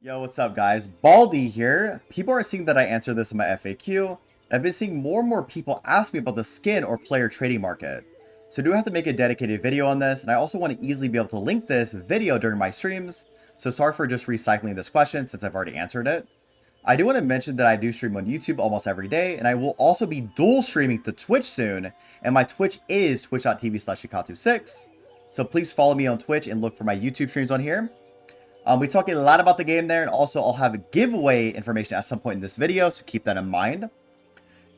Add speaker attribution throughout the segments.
Speaker 1: Yo, what's up guys? Baldy here. People are seeing that I answer this in my FAQ. I've been seeing more and more people ask me about the skin or player trading market. So I do have to make a dedicated video on this, and I also want to easily be able to link this video during my streams. So sorry for just recycling this question since I've already answered it. I do want to mention that I do stream on YouTube almost every day, and I will also be dual streaming to Twitch soon, and my Twitch is twitch.tv/Shikatu6. So please follow me on Twitch and look for my YouTube streams on here. We talk a lot about the game there, and also I'll have a giveaway information at some point in this video, so keep that in mind.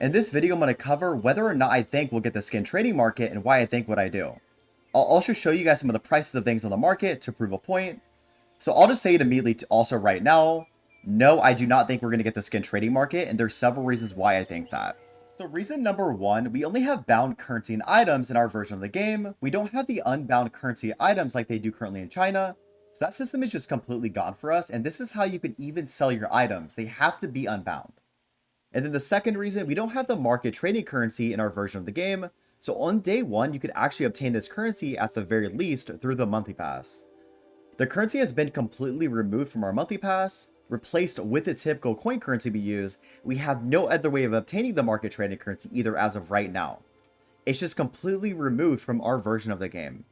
Speaker 1: In this video, I'm going to cover whether or not I think we'll get the skin trading market and why I think what I do. I'll also show you guys some of the prices of things on the market to prove a point. So I'll just say it immediately also right now. No, I do not think we're going to get the skin trading market, and there's several reasons why I think that. So reason number one, we only have bound currency and items in our version of the game. We don't have the unbound currency items like they do currently in China. So that system is just completely gone for us, and this is how you can even sell your items. They have to be unbound. And then the second reason, we don't have the market trading currency in our version of the game. So on day one, you could actually obtain this currency at the very least through the monthly pass. The currency has been completely removed from our monthly pass, replaced with the typical coin currency we use. We have no other way of obtaining the market trading currency either as of right now. It's just completely removed from our version of the game.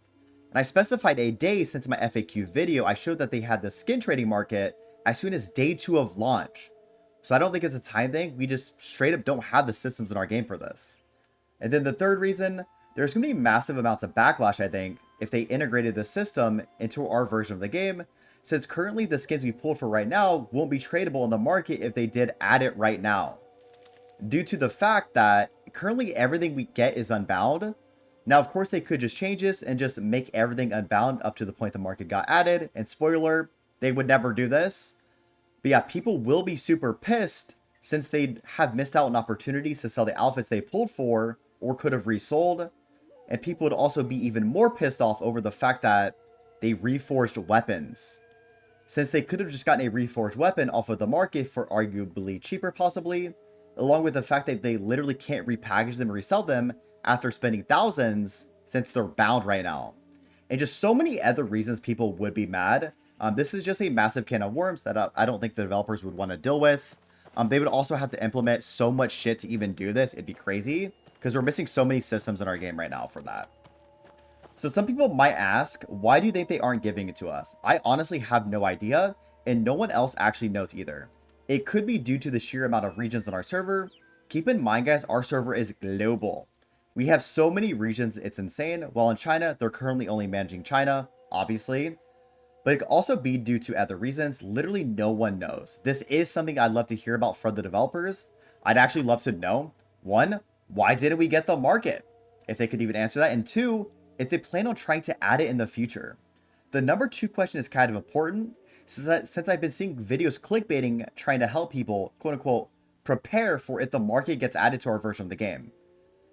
Speaker 1: And I specified a day since my FAQ video. I showed that they had the skin trading market as soon as day 2 of launch. So I don't think it's a time thing. We just straight up don't have the systems in our game for this. And then the third reason, there's going to be massive amounts of backlash, I think, if they integrated the system into our version of the game, since currently the skins we pulled for right now won't be tradable in the market if they did add it right now. Due to the fact that currently everything we get is unbound. Now, of course, they could just change this and just make everything unbound up to the point the market got added. And spoiler, they would never do this. But yeah, people will be super pissed since they have missed out on opportunities to sell the outfits they pulled for or could have resold. And people would also be even more pissed off over the fact that they reforged weapons. Since they could have just gotten a reforged weapon off of the market for arguably cheaper possibly, along with the fact that they literally can't repackage them and resell them after spending thousands since they're bound right now. And just so many other reasons people would be mad. This is just a massive can of worms that I don't think the developers would want to deal with. They would also have to implement so much shit to even do this. It'd be crazy because we're missing so many systems in our game right now for that. So some people might ask, why do you think they aren't giving it to us? I honestly have no idea, and no one else actually knows either. It could be due to the sheer amount of regions on our server. Keep in mind, guys, our server is global. We have so many regions, it's insane. While in China, they're currently only managing China, obviously. But it could also be due to other reasons. Literally no one knows. This is something I'd love to hear about from the developers. I'd actually love to know, one, why didn't we get the market? If they could even answer that. And two, if they plan on trying to add it in the future. The number two question is kind of important, since I've been seeing videos clickbaiting trying to help people, quote unquote, prepare for if the market gets added to our version of the game.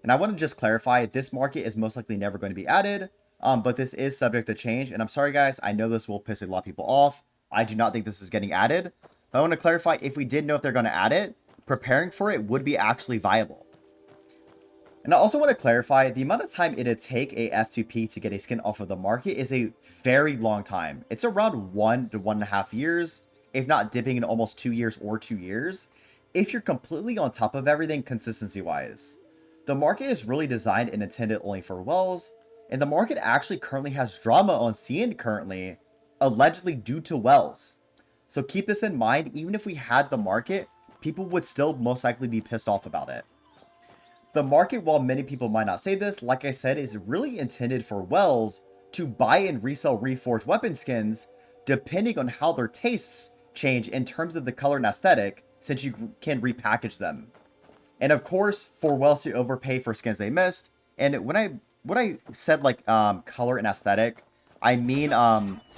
Speaker 1: And I want to just clarify, this market is most likely never going to be added, but this is subject to change. And I'm sorry, guys, I know this will piss a lot of people off. I do not think this is getting added. But I want to clarify, if we did know if they're going to add it, preparing for it would be actually viable. And I also want to clarify, the amount of time it'd take a F2P to get a skin off of the market is a very long time. It's around 1 to 1.5 years, if not dipping in almost 2 years or 2 years, if you're completely on top of everything consistency-wise. The market is really designed and intended only for wells, and the market actually currently has drama on CN currently, allegedly due to wells. So keep this in mind, even if we had the market, people would still most likely be pissed off about it. The market, while many people might not say this, like I said, is really intended for wells to buy and resell reforged weapon skins, depending on how their tastes change in terms of the color and aesthetic, since you can repackage them. And of course, for wells to overpay for skins they missed. And when I said like color and aesthetic, I mean,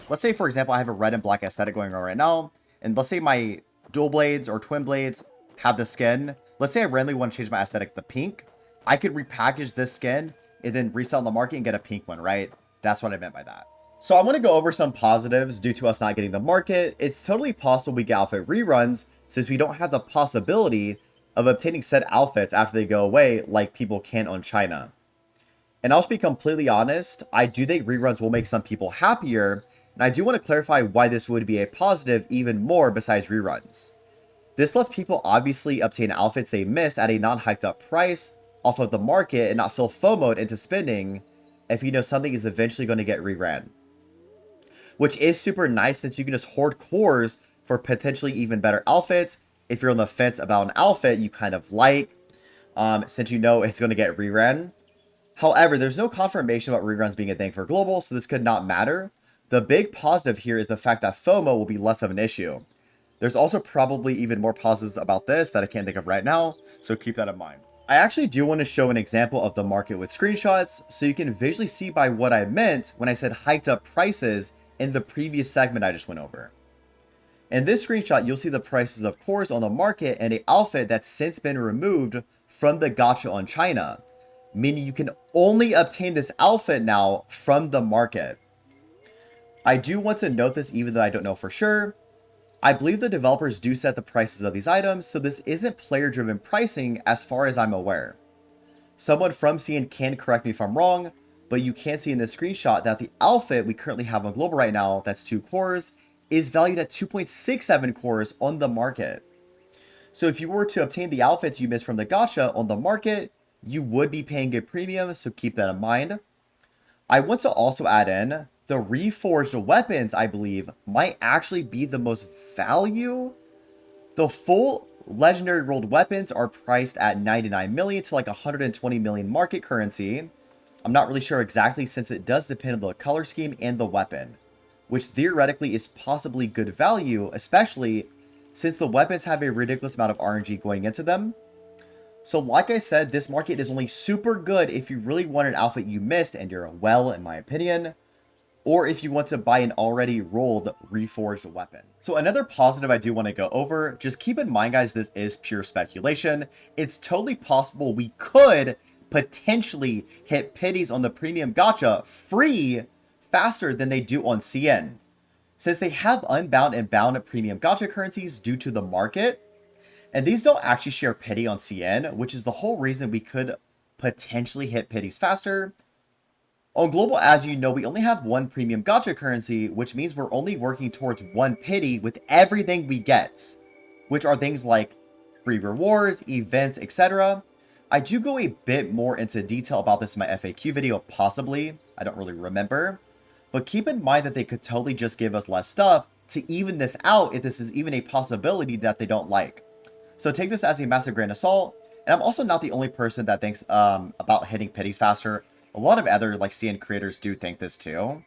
Speaker 1: let's say for example, I have a red and black aesthetic going on right now. And let's say my dual blades or twin blades have the skin. Let's say I randomly want to change my aesthetic to pink. I could repackage this skin and then resell in the market and get a pink one, right? That's what I meant by that. So I want to go over some positives due to us not getting the market. It's totally possible we get outfit reruns since we don't have the possibility of obtaining said outfits after they go away like people can on China. And I'll just be completely honest, I do think reruns will make some people happier And I do want to clarify why this would be a positive even more besides reruns. This lets people obviously obtain outfits they missed at a non-hiked up price off of the market and not feel FOMO'd into spending if you know something is eventually going to get reran. Which is super nice since you can just hoard cores for potentially even better outfits if you're on the fence about an outfit you kind of like, since you know it's going to get reran. However, there's no confirmation about reruns being a thing for global, so this could not matter. The big positive here is the fact that FOMO will be less of an issue. There's also probably even more positives about this that I can't think of right now, so keep that in mind. I actually do want to show an example of the market with screenshots, so you can visually see by what I meant when I said hiked up prices in the previous segment I just went over. In this screenshot, you'll see the prices of cores on the market and an outfit that's since been removed from the gacha on China, meaning you can only obtain this outfit now from the market. I do want to note this even though I don't know for sure. I believe the developers do set the prices of these items, so this isn't player-driven pricing as far as I'm aware. Someone from CN can correct me if I'm wrong, but you can see in this screenshot that the outfit we currently have on global right now, that's 2 cores, is valued at 2.67 cores on the market. So if you were to obtain the outfits you missed from the gacha on the market, you would be paying a premium, so keep that in mind. I want to also add in the reforged weapons, I believe, might actually be the most value. The full legendary rolled weapons are priced at 99 million to like 120 million market currency. I'm not really sure exactly since it does depend on the color scheme and the weapon, which theoretically is possibly good value, especially since the weapons have a ridiculous amount of RNG going into them. So like I said, this market is only super good if you really want an outfit you missed and you're well, in my opinion, or if you want to buy an already rolled reforged weapon. So another positive I do want to go over, just keep in mind guys, this is pure speculation. It's totally possible we could potentially hit pities on the premium gacha free faster than they do on CN. Since they have unbound and bound premium gacha currencies due to the market, and these don't actually share pity on CN, which is the whole reason we could potentially hit pities faster. On global, as you know, we only have one premium gacha currency, which means we're only working towards one pity with everything we get, which are things like free rewards, events, etc. I do go a bit more into detail about this in my FAQ video, possibly. I don't really remember. But keep in mind that they could totally just give us less stuff to even this out if this is even a possibility that they don't like. So take this as a massive grain of salt. And I'm also not the only person that thinks about hitting pities faster. A lot of other like CN creators do think this too.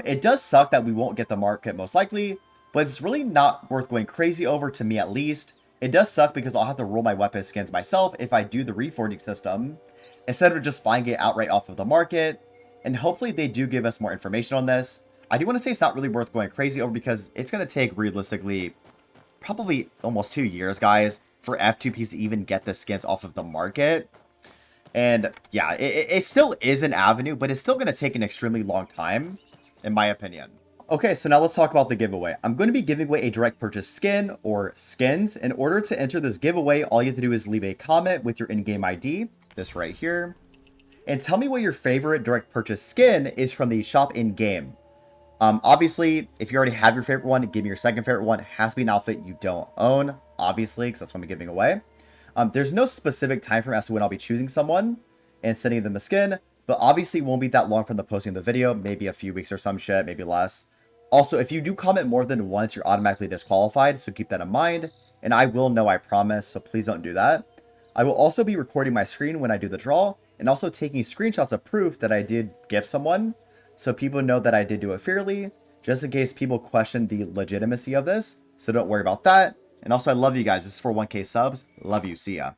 Speaker 1: It does suck that we won't get the market most likely, but it's really not worth going crazy over, to me at least. It does suck because I'll have to roll my weapon skins myself if I do the reforging system, instead of just buying it outright off of the market. And hopefully they do give us more information on this. I do want to say it's not really worth going crazy over because it's going to take realistically probably almost 2 years, guys, for F2Ps to even get the skins off of the market. And yeah, it still is an avenue, but it's still going to take an extremely long time, in my opinion. Okay, so now let's talk about the giveaway. I'm going to be giving away a direct purchase skin or skins. In order to enter this giveaway, all you have to do is leave a comment with your in-game ID, this right here, and tell me what your favorite direct purchase skin is from the shop in-game. Obviously, if you already have your favorite one, give me your second favorite one. It has to be an outfit you don't own, obviously, because that's what I'm giving away. There's no specific time frame as to when I'll be choosing someone and sending them the skin, but obviously it won't be that long from the posting of the video, maybe a few weeks or some shit, maybe less. Also, if you do comment more than once, you're automatically disqualified, so keep that in mind, and I will know, I promise, so please don't do that. I will also be recording my screen when I do the draw, and also taking screenshots of proof that I did gift someone, so people know that I did do it fairly, just in case people question the legitimacy of this, so don't worry about that. And also, I love you guys. This is for 1K subs. Love you. See ya.